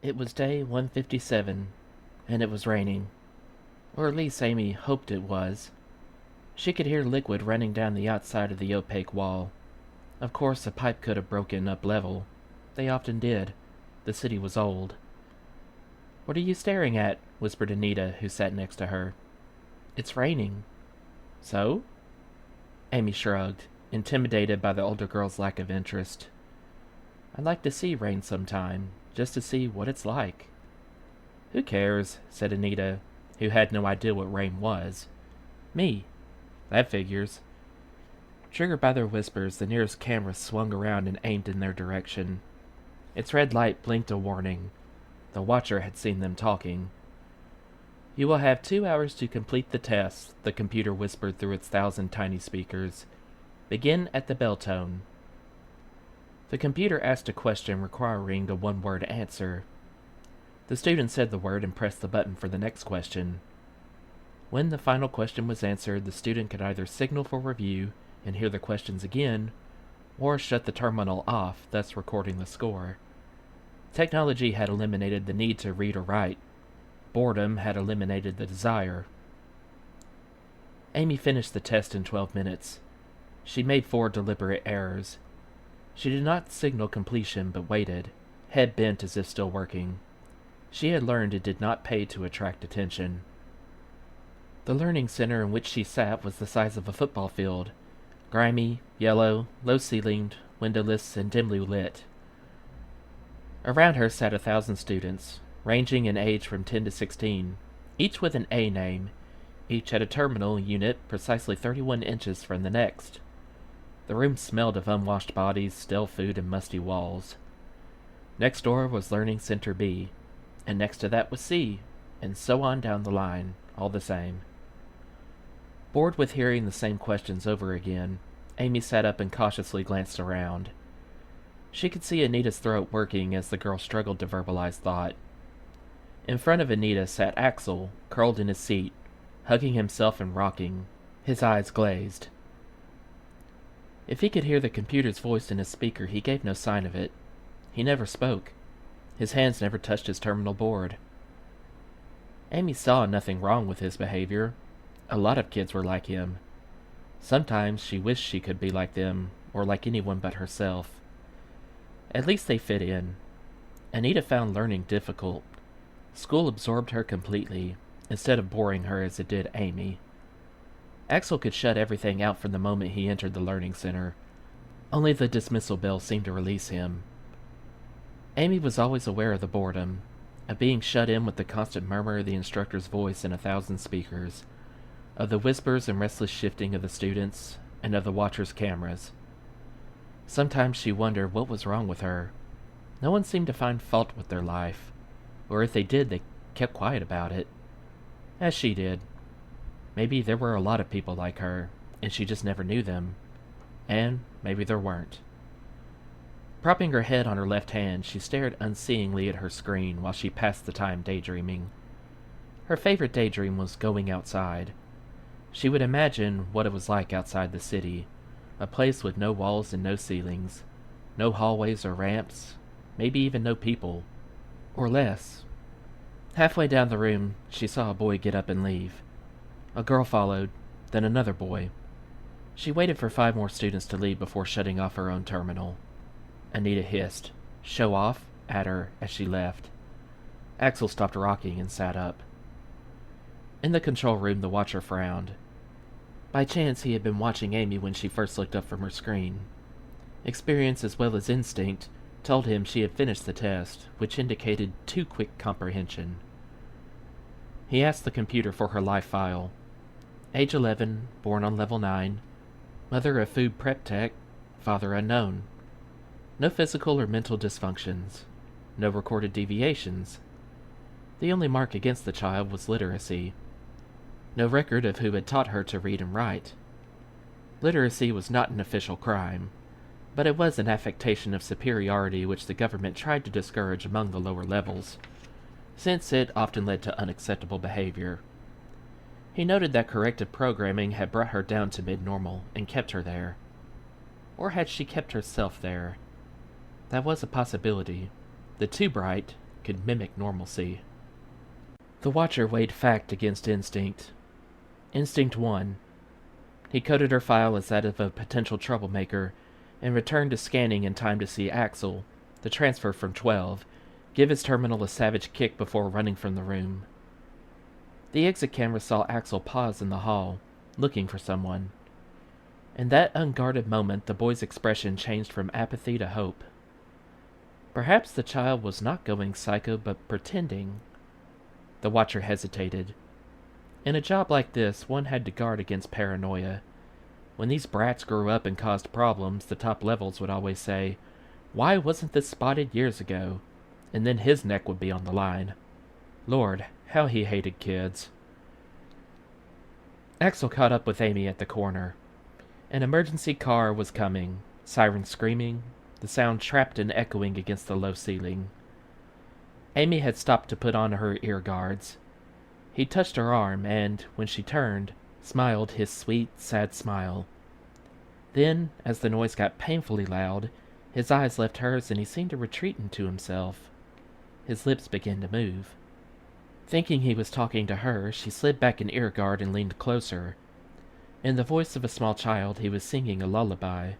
It was day 157, and it was raining. Or at least Amy hoped it was. She could hear liquid running down the outside of the opaque wall. Of course, a pipe could have broken up level. They often did. The city was old. "What are you staring at?" whispered Anita, who sat next to her. "It's raining." "So?" Amy shrugged, intimidated by the older girl's lack of interest. "I'd like to see rain sometime, just to see what it's like." "Who cares?" said Anita, who had no idea what rain was. "Me." "That figures." Triggered by their whispers, the nearest camera swung around and aimed in their direction. Its red light blinked a warning. The watcher had seen them talking. "You will have 2 hours to complete the test," the computer whispered through its 1,000 tiny speakers. "Begin at the bell tone." The computer asked a question requiring a one-word answer. The student said the word and pressed the button for the next question. When the final question was answered, the student could either signal for review and hear the questions again, or shut the terminal off, thus recording the score. Technology had eliminated the need to read or write. Boredom had eliminated the desire. Amy finished the test in 12 minutes. She made 4 deliberate errors. She did not signal completion, but waited, head bent as if still working. She had learned it did not pay to attract attention. The learning center in which she sat was the size of a football field, grimy, yellow, low-ceilinged, windowless, and dimly lit. Around her sat 1,000 students, ranging in age from 10 to 16, each with an A name. Each had a terminal unit precisely 31 inches from the next. The room smelled of unwashed bodies, stale food, and musty walls. Next door was Learning Center B, and next to that was C, and so on down the line, all the same. Bored with hearing the same questions over again, Amy sat up and cautiously glanced around. She could see Anita's throat working as the girl struggled to verbalize thought. In front of Anita sat Axel, curled in his seat, hugging himself and rocking, his eyes glazed. If he could hear the computer's voice in his speaker, he gave no sign of it. He never spoke. His hands never touched his terminal board. Amy saw nothing wrong with his behavior. A lot of kids were like him. Sometimes she wished she could be like them, or like anyone but herself. At least they fit in. Anita found learning difficult. School absorbed her completely, instead of boring her as it did Amy. Axel could shut everything out from the moment he entered the learning center. Only the dismissal bell seemed to release him. Amy was always aware of the boredom, of being shut in with the constant murmur of the instructor's voice in 1,000 speakers, of the whispers and restless shifting of the students, and of the watchers' cameras. Sometimes she wondered what was wrong with her. No one seemed to find fault with their life, or if they did, they kept quiet about it. As she did. Maybe there were a lot of people like her, and she just never knew them. And maybe there weren't. Propping her head on her left hand, she stared unseeingly at her screen while she passed the time daydreaming. Her favorite daydream was going outside. She would imagine what it was like outside the city, a place with no walls and no ceilings, no hallways or ramps, maybe even no people, or less. Halfway down the room, she saw a boy get up and leave. A girl followed, then another boy. She waited for 5 more students to leave before shutting off her own terminal. Anita hissed, "Show off," at her as she left. Axel stopped rocking and sat up. In the control room, the watcher frowned. By chance, he had been watching Amy when she first looked up from her screen. Experience as well as instinct told him she had finished the test, which indicated too quick comprehension. He asked the computer for her life file. Age 11, born on level 9, mother a food prep tech, father unknown. No physical or mental dysfunctions. No recorded deviations. The only mark against the child was literacy. No record of who had taught her to read and write. Literacy was not an official crime, but it was an affectation of superiority which the government tried to discourage among the lower levels, since it often led to unacceptable behavior. He noted that corrective programming had brought her down to mid-normal and kept her there. Or had she kept herself there? That was a possibility. The too bright, could mimic normalcy. The Watcher weighed fact against instinct. Instinct won. He coded her file as that of a potential troublemaker, and returned to scanning in time to see Axel, the transfer from 12, give his terminal a savage kick before running from the room. The exit camera saw Axel pause in the hall, looking for someone. In that unguarded moment, the boy's expression changed from apathy to hope. Perhaps the child was not going psycho, but pretending. The Watcher hesitated. In a job like this, one had to guard against paranoia. When these brats grew up and caused problems, the top levels would always say, "Why wasn't this spotted years ago?" And then his neck would be on the line. Lord, how he hated kids. Axel caught up with Amy at the corner. An emergency car was coming, sirens screaming, the sound trapped and echoing against the low ceiling. Amy had stopped to put on her ear guards. He touched her arm and, when she turned, smiled his sweet, sad smile. Then, as the noise got painfully loud, his eyes left hers and he seemed to retreat into himself. His lips began to move. Thinking he was talking to her, she slid back an ear guard and leaned closer. In the voice of a small child, he was singing a lullaby.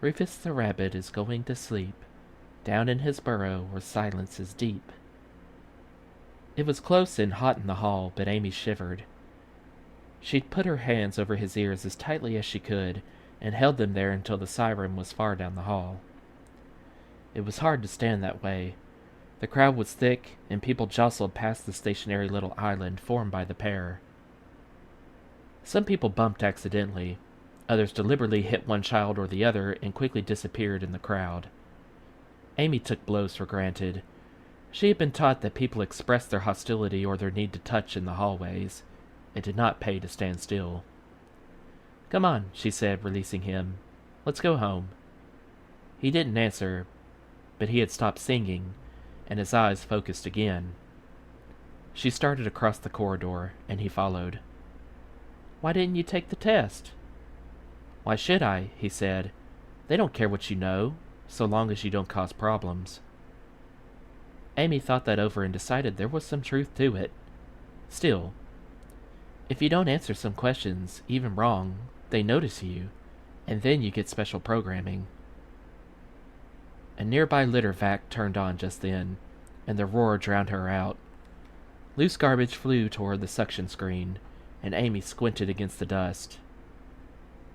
Rufus the rabbit is going to sleep, down in his burrow where silence is deep. It was close and hot in the hall, but Amy shivered. She'd put her hands over his ears as tightly as she could, and held them there until the siren was far down the hall. It was hard to stand that way. The crowd was thick, and people jostled past the stationary little island formed by the pair. Some people bumped accidentally. Others deliberately hit one child or the other and quickly disappeared in the crowd. Amy took blows for granted. She had been taught that people expressed their hostility or their need to touch in the hallways. It did not pay to stand still. "Come on," she said, releasing him. "Let's go home." He didn't answer, but he had stopped singing, and his eyes focused again. She started across the corridor, and he followed. "Why didn't you take the test?" "Why should I?" he said. "They don't care what you know, so long as you don't cause problems." Amy thought that over and decided there was some truth to it. Still, if you don't answer some questions, even wrong, they notice you, and then you get special programming. A nearby litter vac turned on just then, and the roar drowned her out. Loose garbage flew toward the suction screen, and Amy squinted against the dust.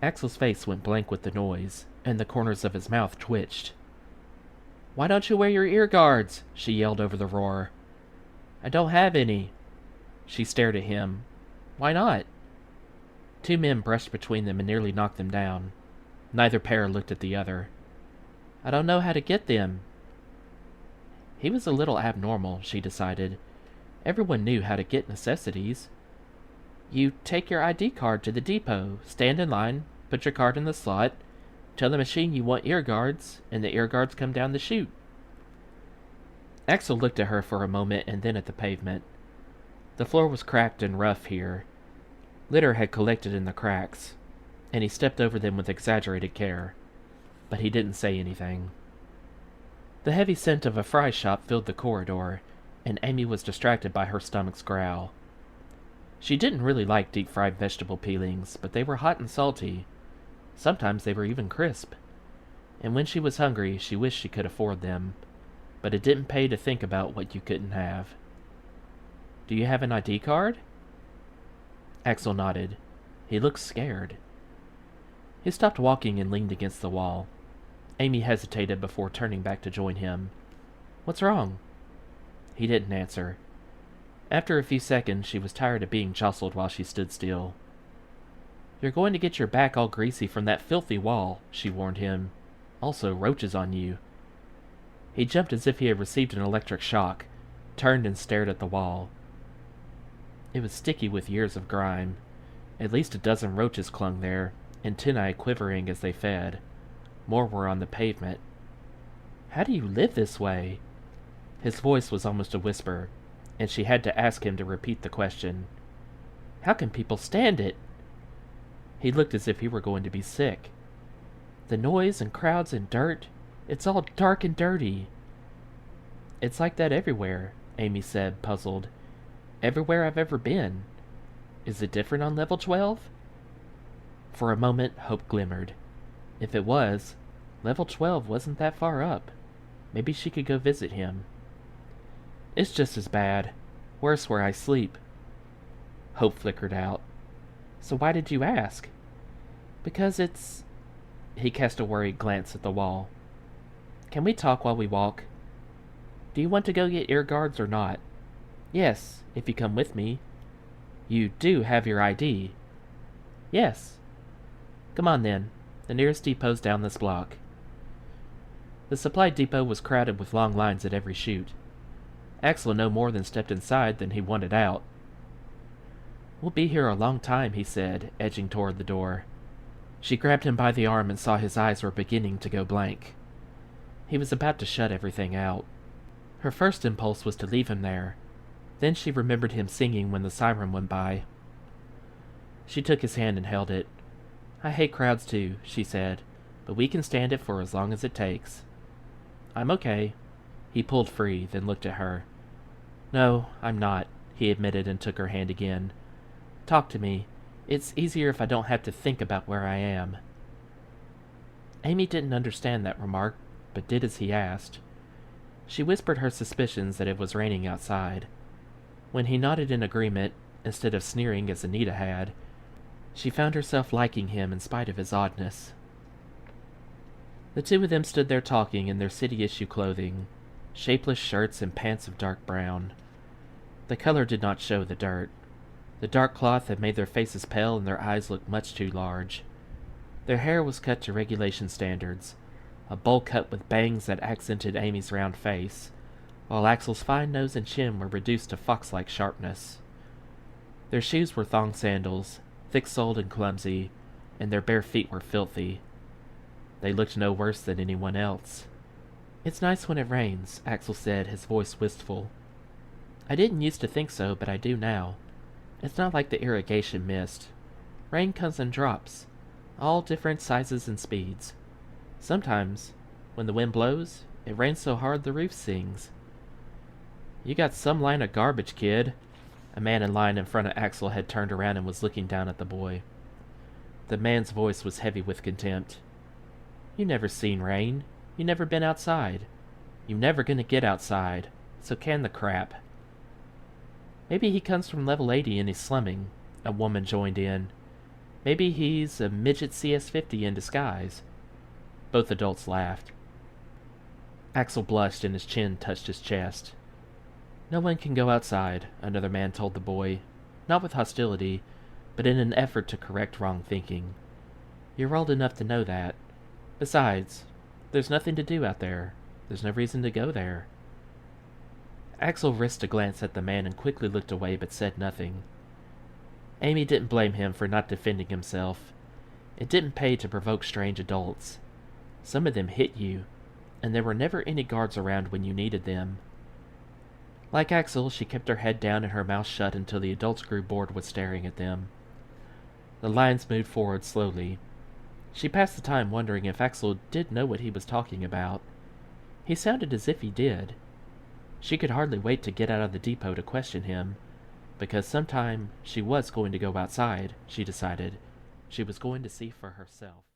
Axel's face went blank with the noise, and the corners of his mouth twitched. "Why don't you wear your ear guards?" she yelled over the roar. "I don't have any." She stared at him. "Why not?" Two men brushed between them and nearly knocked them down. Neither pair looked at the other. "I don't know how to get them." He was a little abnormal, she decided. Everyone knew how to get necessities. You take your ID card to the depot, stand in line, put your card in the slot, tell the machine you want ear guards, and the ear guards come down the chute. Axel looked at her for a moment and then at the pavement. The floor was cracked and rough here. Litter had collected in the cracks, and he stepped over them with exaggerated care. But he didn't say anything. The heavy scent of a fry shop filled the corridor, and Amy was distracted by her stomach's growl. She didn't really like deep-fried vegetable peelings, but they were hot and salty. Sometimes they were even crisp. And when she was hungry, she wished she could afford them. But it didn't pay to think about what you couldn't have. "Do you have an ID card?" Axel nodded. He looked scared. He stopped walking and leaned against the wall. Amy hesitated before turning back to join him. "What's wrong?" He didn't answer. After a few seconds, she was tired of being jostled while she stood still. "You're going to get your back all greasy from that filthy wall," she warned him. "Also, roaches on you." He jumped as if he had received an electric shock, turned and stared at the wall. It was sticky with years of grime. At least a dozen roaches clung there, antennae quivering as they fed. More were on the pavement. "How do you live this way?" His voice was almost a whisper, and she had to ask him to repeat the question. "How can people stand it?" He looked as if he were going to be sick. "The noise and crowds and dirt, it's all dark and dirty." It's like that everywhere, Amy said, puzzled. Everywhere I've ever been. Is it different on level 12? For a moment, hope glimmered. If it was, level 12 wasn't that far up. Maybe she could go visit him. It's just as bad. Worse where I sleep. Hope flickered out. So why did you ask? Because it's... He cast a worried glance at the wall. Can we talk while we walk? Do you want to go get ear guards or not? Yes, if you come with me. You do have your ID. Yes. Come on then. The nearest depot's down this block. The supply depot was crowded with long lines at every chute. Axel no more than stepped inside than he wanted out. We'll be here a long time, he said, edging toward the door. She grabbed him by the arm and saw his eyes were beginning to go blank. He was about to shut everything out. Her first impulse was to leave him there. Then she remembered him singing when the siren went by. She took his hand and held it. I hate crowds too, she said, but we can stand it for as long as it takes. I'm okay. He pulled free, then looked at her. No, I'm not, he admitted and took her hand again. Talk to me. It's easier if I don't have to think about where I am. Amy didn't understand that remark, but did as he asked. She whispered her suspicions that it was raining outside. When he nodded in agreement, instead of sneering as Anita had, she found herself liking him in spite of his oddness. The two of them stood there talking in their city-issue clothing, shapeless shirts and pants of dark brown. The color did not show the dirt. The dark cloth had made their faces pale and their eyes looked much too large. Their hair was cut to regulation standards, a bowl cut with bangs that accented Amy's round face, while Axel's fine nose and chin were reduced to fox-like sharpness. Their shoes were thong sandals, thick-soled and clumsy, and their bare feet were filthy. They looked no worse than anyone else. It's nice when it rains, Axel said, his voice wistful. I didn't used to think so, but I do now. It's not like the irrigation mist. Rain comes in drops, all different sizes and speeds. Sometimes, when the wind blows, it rains so hard the roof sings. You got some line of garbage, kid. A man in line in front of Axel had turned around and was looking down at the boy. The man's voice was heavy with contempt. You never seen rain. You never been outside. You never gonna get outside, so can the crap. Maybe he comes from level 80 and he's slumming, a woman joined in. Maybe he's a midget CS50 in disguise. Both adults laughed. Axel blushed and his chin touched his chest. No one can go outside, another man told the boy, not with hostility, but in an effort to correct wrong thinking. You're old enough to know that. Besides, there's nothing to do out there. There's no reason to go there. Axel risked a glance at the man and quickly looked away but said nothing. Amy didn't blame him for not defending himself. It didn't pay to provoke strange adults. Some of them hit you, and there were never any guards around when you needed them. Like Axel, she kept her head down and her mouth shut until the adults grew bored with staring at them. The lines moved forward slowly. She passed the time wondering if Axel did know what he was talking about. He sounded as if he did. She could hardly wait to get out of the depot to question him, because sometime she was going to go outside, she decided. She was going to see for herself.